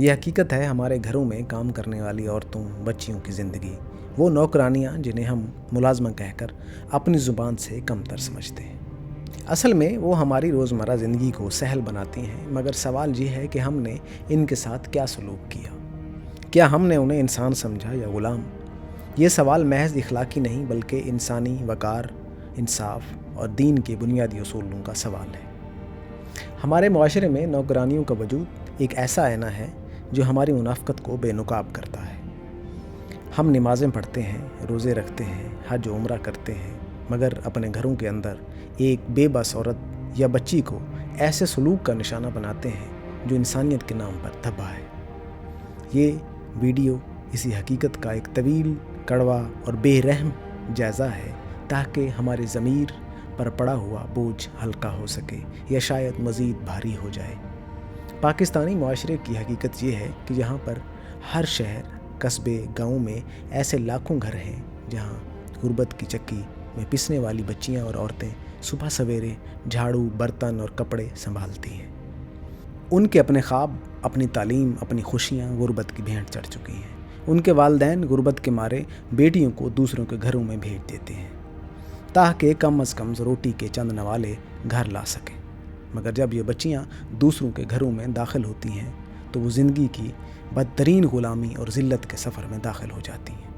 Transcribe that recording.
یہ حقیقت ہے ہمارے گھروں میں کام کرنے والی عورتوں بچیوں کی زندگی، وہ نوکرانیاں جنہیں ہم ملازمہ کہہ کر اپنی زبان سے کمتر سمجھتے ہیں۔ اصل میں وہ ہماری روزمرہ زندگی کو سہل بناتی ہیں، مگر سوال یہ ہے کہ ہم نے ان کے ساتھ کیا سلوک کیا؟ کیا ہم نے انہیں انسان سمجھا یا غلام؟ یہ سوال محض اخلاقی نہیں بلکہ انسانی وقار، انصاف اور دین کے بنیادی اصولوں کا سوال ہے۔ ہمارے معاشرے میں نوکرانیوں کا وجود ایک ایسا آئینہ ہے جو ہماری منافقت کو بے نقاب کرتا ہے۔ ہم نمازیں پڑھتے ہیں، روزے رکھتے ہیں، حج و عمرہ کرتے ہیں، مگر اپنے گھروں کے اندر ایک بے بس عورت یا بچی کو ایسے سلوک کا نشانہ بناتے ہیں جو انسانیت کے نام پر دھبا ہے۔ یہ ویڈیو اسی حقیقت کا ایک طویل، کڑوا اور بے رحم جائزہ ہے تاکہ ہمارے ضمیر پر پڑا ہوا بوجھ ہلکا ہو سکے یا شاید مزید بھاری ہو جائے۔ پاکستانی معاشرے کی حقیقت یہ ہے کہ یہاں پر ہر شہر، قصبے، گاؤں میں ایسے لاکھوں گھر ہیں جہاں غربت کی چکی میں پسنے والی بچیاں اور عورتیں صبح سویرے جھاڑو، برتن اور کپڑے سنبھالتی ہیں۔ ان کے اپنے خواب، اپنی تعلیم، اپنی خوشیاں غربت کی بھینٹ چڑھ چکی ہیں۔ ان کے والدین غربت کے مارے بیٹیوں کو دوسروں کے گھروں میں بھیج دیتے ہیں تاکہ کم از کم روٹی کے چند نوالے گھر لا سکیں، مگر جب یہ بچیاں دوسروں کے گھروں میں داخل ہوتی ہیں تو وہ زندگی کی بدترین غلامی اور ذلت کے سفر میں داخل ہو جاتی ہیں۔